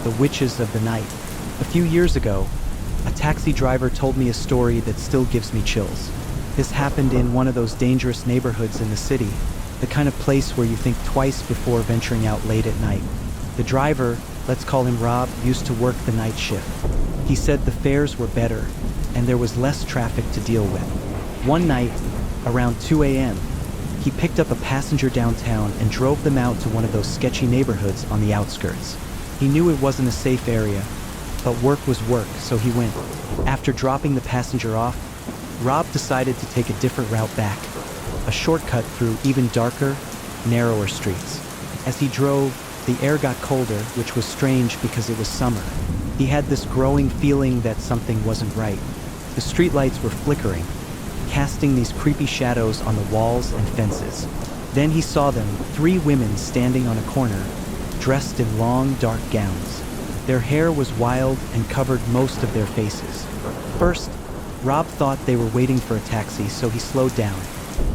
the witches of the night. A few years ago, a taxi driver told me a story that still gives me chills. This happened in one of those dangerous neighborhoods in the city, the kind of place where you think twice before venturing out late at night. The driver, let's call him Rob, used to work the night shift. He said the fares were better, and there was less traffic to deal with. One night, around 2 a.m., he picked up a passenger downtown and drove them out to one of those sketchy neighborhoods on the outskirts. He knew it wasn't a safe area, but work was work, so he went. After dropping the passenger off, Rob decided to take a different route back, a shortcut through even darker, narrower streets. As he drove, the air got colder, which was strange because it was summer. He had this growing feeling that something wasn't right. The streetlights were flickering, casting these creepy shadows on the walls and fences. Then he saw them, 3 women standing on a corner, dressed in long, dark gowns. Their hair was wild and covered most of their faces. First, Rob thought they were waiting for a taxi, so he slowed down.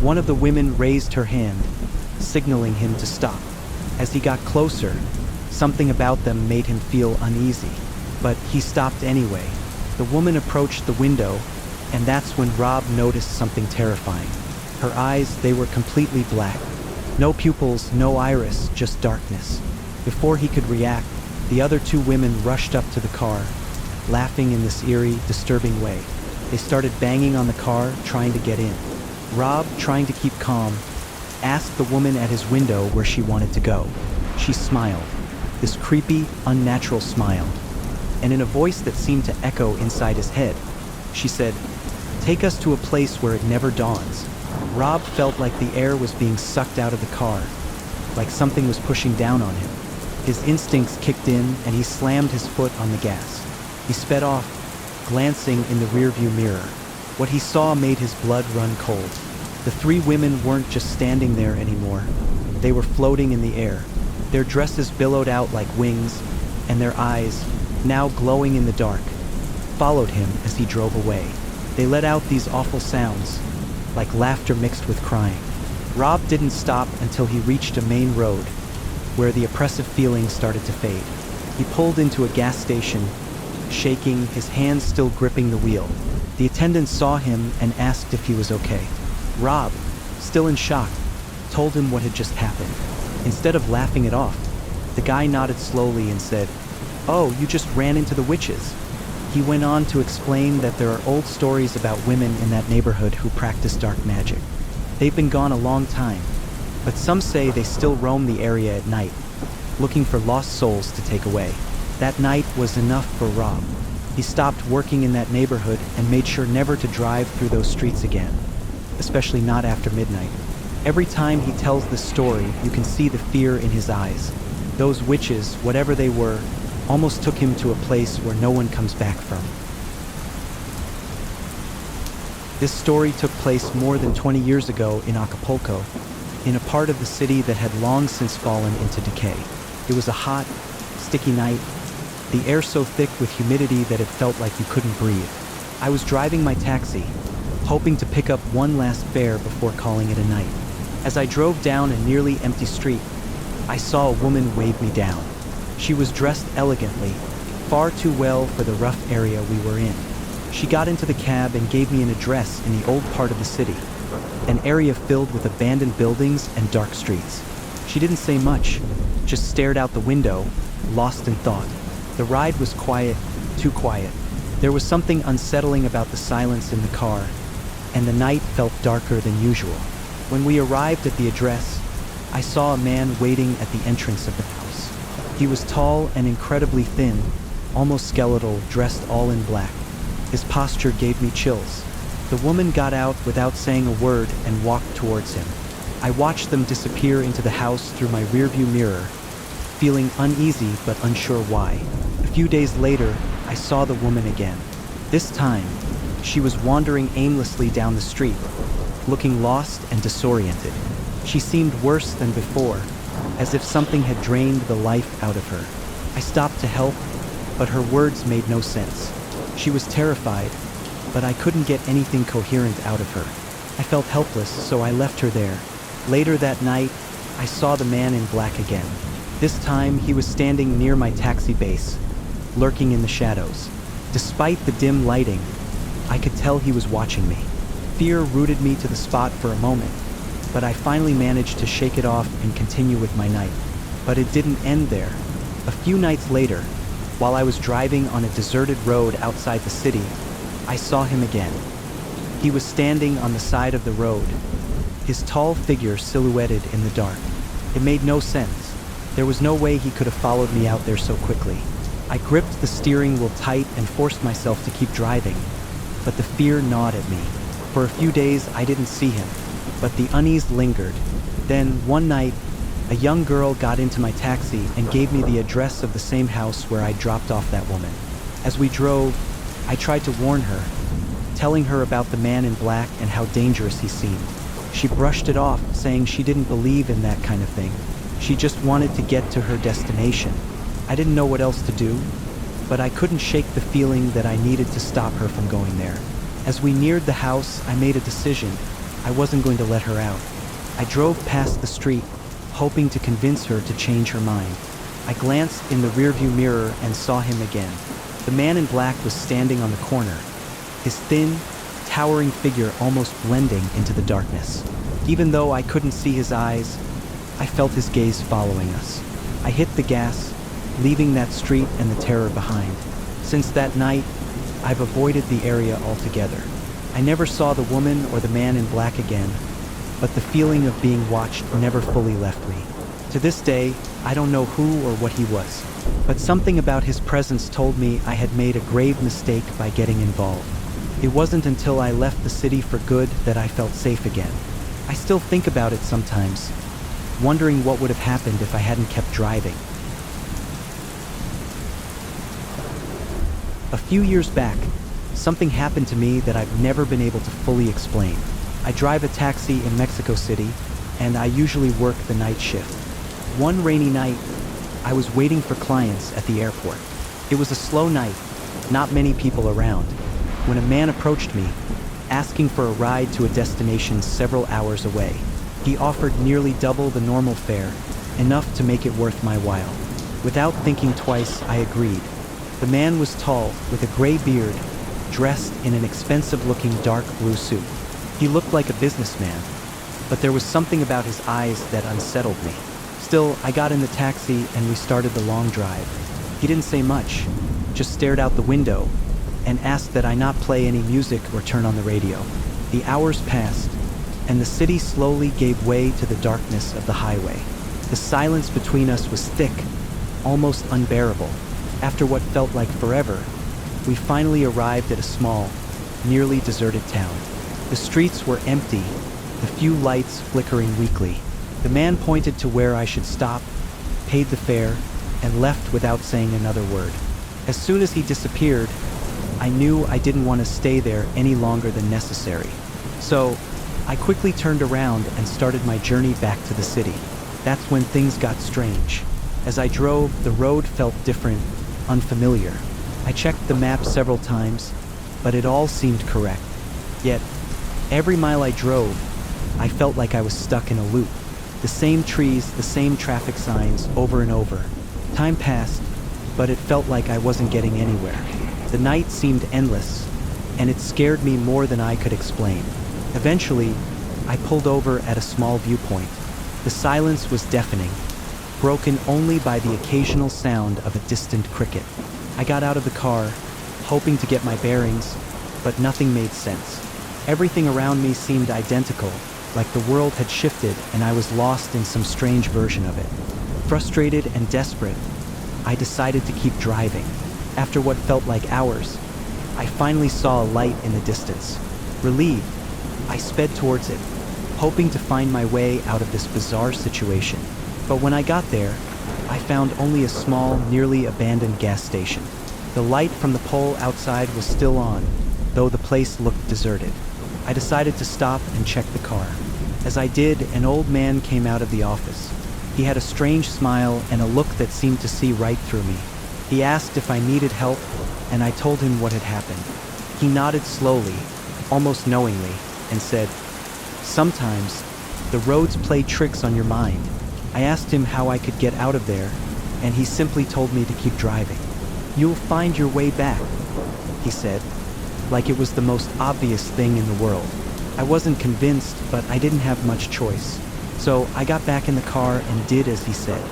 One of the women raised her hand, signaling him to stop. As he got closer, something about them made him feel uneasy, but he stopped anyway. The woman approached the window, and that's when Rob noticed something terrifying. Her eyes, they were completely black. No pupils, no iris, just darkness. Before he could react, the other 2 women rushed up to the car, laughing in this eerie, disturbing way. They started banging on the car, trying to get in. Rob, trying to keep calm, asked the woman at his window where she wanted to go. She smiled, this creepy, unnatural smile. And in a voice that seemed to echo inside his head, she said, "Take us to a place where it never dawns." Rob felt like the air was being sucked out of the car, like something was pushing down on him. His instincts kicked in and he slammed his foot on the gas. He sped off, glancing in the rearview mirror. What he saw made his blood run cold. The 3 women weren't just standing there anymore. They were floating in the air. Their dresses billowed out like wings, and their eyes, now glowing in the dark, followed him as he drove away. They let out these awful sounds, like laughter mixed with crying. Rob didn't stop until he reached a main road, where the oppressive feeling started to fade. He pulled into a gas station, shaking, his hands still gripping the wheel. The attendant saw him and asked if he was okay. Rob, still in shock, told him what had just happened. Instead of laughing it off, the guy nodded slowly and said, "Oh, you just ran into the witches." He went on to explain that there are old stories about women in that neighborhood who practice dark magic. They've been gone a long time, but some say they still roam the area at night, looking for lost souls to take away. That night was enough for Rob. He stopped working in that neighborhood and made sure never to drive through those streets again, especially not after midnight. Every time he tells this story, you can see the fear in his eyes. Those witches, whatever they were, almost took him to a place where no one comes back from. This story took place more than 20 years ago in Acapulco, in a part of the city that had long since fallen into decay. It was a hot, sticky night, the air so thick with humidity that it felt like you couldn't breathe. I was driving my taxi, hoping to pick up one last fare before calling it a night. As I drove down a nearly empty street, I saw a woman wave me down. She was dressed elegantly, far too well for the rough area we were in. She got into the cab and gave me an address in the old part of the city, an area filled with abandoned buildings and dark streets. She didn't say much, just stared out the window, lost in thought. The ride was quiet, too quiet. There was something unsettling about the silence in the car, and the night felt darker than usual. When we arrived at the address, I saw a man waiting at the entrance of the house. He was tall and incredibly thin, almost skeletal, dressed all in black. His posture gave me chills. The woman got out without saying a word and walked towards him. I watched them disappear into the house through my rearview mirror, feeling uneasy but unsure why. A few days later, I saw the woman again. This time, she was wandering aimlessly down the street, looking lost and disoriented. She seemed worse than before, as if something had drained the life out of her. I stopped to help, but her words made no sense. She was terrified, but I couldn't get anything coherent out of her. I felt helpless, so I left her there. Later that night, I saw the man in black again. This time, he was standing near my taxi base, lurking in the shadows. Despite the dim lighting, I could tell he was watching me. Fear rooted me to the spot for a moment, but I finally managed to shake it off and continue with my night. But it didn't end there. A few nights later, while I was driving on a deserted road outside the city, I saw him again. He was standing on the side of the road, his tall figure silhouetted in the dark. It made no sense. There was no way he could have followed me out there so quickly. I gripped the steering wheel tight and forced myself to keep driving, but the fear gnawed at me. For a few days, I didn't see him, but the unease lingered. Then, one night, a young girl got into my taxi and gave me the address of the same house where I dropped off that woman. As we drove, I tried to warn her, telling her about the man in black and how dangerous he seemed. She brushed it off, saying she didn't believe in that kind of thing. She just wanted to get to her destination. I didn't know what else to do, but I couldn't shake the feeling that I needed to stop her from going there. As we neared the house, I made a decision. I wasn't going to let her out. I drove past the street, hoping to convince her to change her mind. I glanced in the rearview mirror and saw him again. The man in black was standing on the corner, his thin, towering figure almost blending into the darkness. Even though I couldn't see his eyes, I felt his gaze following us. I hit the gas, leaving that street and the terror behind. Since that night, I've avoided the area altogether. I never saw the woman or the man in black again, but the feeling of being watched never fully left me. To this day, I don't know who or what he was, but something about his presence told me I had made a grave mistake by getting involved. It wasn't until I left the city for good that I felt safe again. I still think about it sometimes, wondering what would have happened if I hadn't kept driving. A few years back, something happened to me that I've never been able to fully explain. I drive a taxi in Mexico City, and I usually work the night shift. One rainy night, I was waiting for clients at the airport. It was a slow night, not many people around, when a man approached me, asking for a ride to a destination several hours away. He offered nearly double the normal fare, enough to make it worth my while. Without thinking twice, I agreed. The man was tall, with a gray beard, dressed in an expensive-looking dark blue suit. He looked like a businessman, but there was something about his eyes that unsettled me. Still, I got in the taxi and we started the long drive. He didn't say much, just stared out the window and asked that I not play any music or turn on the radio. The hours passed, and the city slowly gave way to the darkness of the highway. The silence between us was thick, almost unbearable. After what felt like forever, we finally arrived at a small, nearly deserted town. The streets were empty, the few lights flickering weakly. The man pointed to where I should stop, paid the fare, and left without saying another word. As soon as he disappeared, I knew I didn't want to stay there any longer than necessary. So, I quickly turned around and started my journey back to the city. That's when things got strange. As I drove, the road felt different, unfamiliar. I checked the map several times, but it all seemed correct. Yet, every mile I drove, I felt like I was stuck in a loop. The same trees, the same traffic signs, over and over. Time passed, but it felt like I wasn't getting anywhere. The night seemed endless, and it scared me more than I could explain. Eventually, I pulled over at a small viewpoint. The silence was deafening, broken only by the occasional sound of a distant cricket. I got out of the car, hoping to get my bearings, but nothing made sense. Everything around me seemed identical, like the world had shifted and I was lost in some strange version of it. Frustrated and desperate, I decided to keep driving. After what felt like hours, I finally saw a light in the distance. Relieved, I sped towards it, hoping to find my way out of this bizarre situation. But when I got there, I found only a small, nearly abandoned gas station. The light from the pole outside was still on, though the place looked deserted. I decided to stop and check the car. As I did, an old man came out of the office. He had a strange smile and a look that seemed to see right through me. He asked if I needed help, and I told him what had happened. He nodded slowly, almost knowingly, and said, "Sometimes, the roads play tricks on your mind. I asked him how I could get out of there, and he simply told me to keep driving. "You'll find your way back," he said, like it was the most obvious thing in the world. I wasn't convinced, but I didn't have much choice. So I got back in the car and did as he said.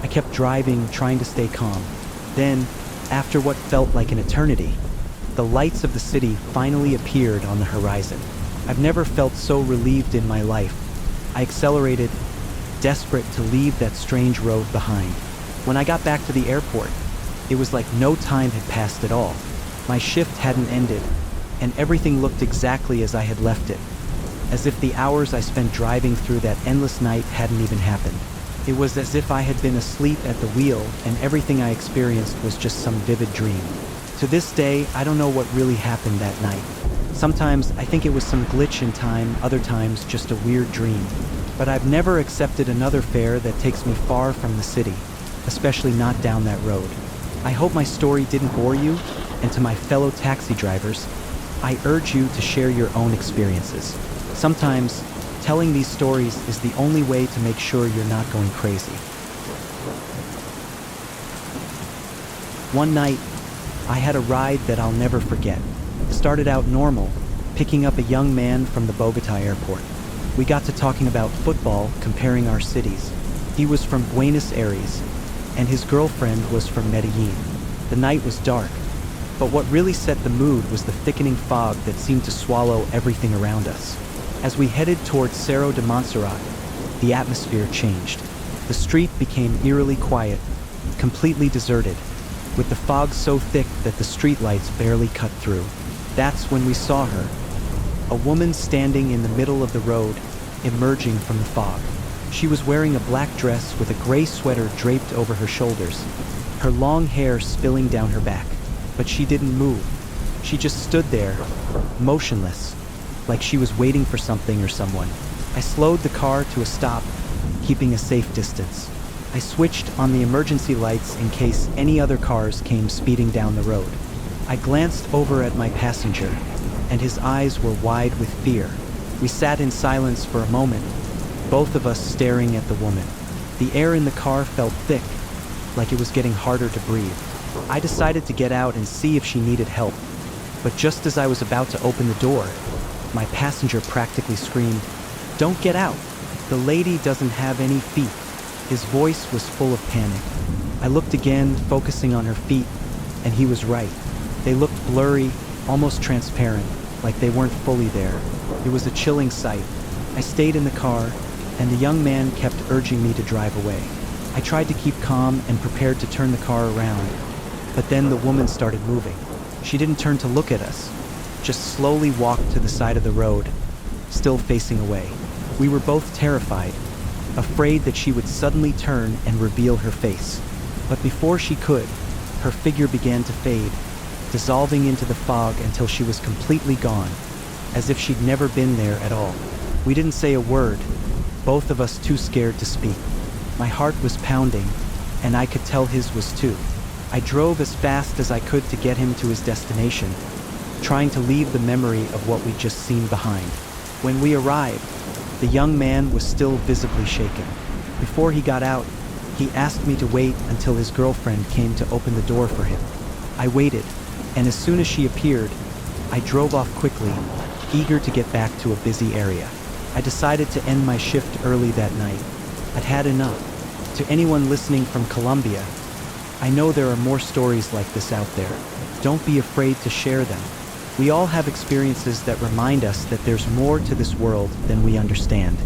I kept driving, trying to stay calm. Then, after what felt like an eternity, the lights of the city finally appeared on the horizon. I've never felt so relieved in my life. I accelerated, desperate to leave that strange road behind. When I got back to the airport, it was like no time had passed at all. My shift hadn't ended, and everything looked exactly as I had left it, as if the hours I spent driving through that endless night hadn't even happened. It was as if I had been asleep at the wheel and everything I experienced was just some vivid dream. To this day, I don't know what really happened that night. Sometimes I think it was some glitch in time, other times just a weird dream. But I've never accepted another fare that takes me far from the city, especially not down that road. I hope my story didn't bore you, and to my fellow taxi drivers, I urge you to share your own experiences. Sometimes, telling these stories is the only way to make sure you're not going crazy. One night, I had a ride that I'll never forget. It started out normal, picking up a young man from the Bogota airport. We got to talking about football, comparing our cities. He was from Buenos Aires, and his girlfriend was from Medellin. The night was dark, but what really set the mood was the thickening fog that seemed to swallow everything around us. As we headed towards Cerro de Montserrat, the atmosphere changed. The street became eerily quiet, completely deserted, with the fog so thick that the streetlights barely cut through. That's when we saw her, a woman standing in the middle of the road, emerging from the fog. She was wearing a black dress with a gray sweater draped over her shoulders, her long hair spilling down her back. But she didn't move. She just stood there, motionless, like she was waiting for something or someone. I slowed the car to a stop, keeping a safe distance. I switched on the emergency lights in case any other cars came speeding down the road. I glanced over at my passenger, and his eyes were wide with fear. We sat in silence for a moment, both of us staring at the woman. The air in the car felt thick, like it was getting harder to breathe. I decided to get out and see if she needed help, but just as I was about to open the door, my passenger practically screamed, "Don't get out! The lady doesn't have any feet." His voice was full of panic. I looked again, focusing on her feet, and he was right. They looked blurry, almost transparent, like they weren't fully there. It was a chilling sight. I stayed in the car, and the young man kept urging me to drive away. I tried to keep calm and prepared to turn the car around, but then the woman started moving. She didn't turn to look at us, just slowly walked to the side of the road, still facing away. We were both terrified, afraid that she would suddenly turn and reveal her face. But before she could, her figure began to fade, dissolving into the fog until she was completely gone, as if she'd never been there at all. We didn't say a word, both of us too scared to speak. My heart was pounding, and I could tell his was too. I drove as fast as I could to get him to his destination, trying to leave the memory of what we'd just seen behind. When we arrived, the young man was still visibly shaken. Before he got out, he asked me to wait until his girlfriend came to open the door for him. I waited, and as soon as she appeared, I drove off quickly, eager to get back to a busy area. I decided to end my shift early that night. I'd had enough. To anyone listening from Colombia, I know there are more stories like this out there. Don't be afraid to share them. We all have experiences that remind us that there's more to this world than we understand.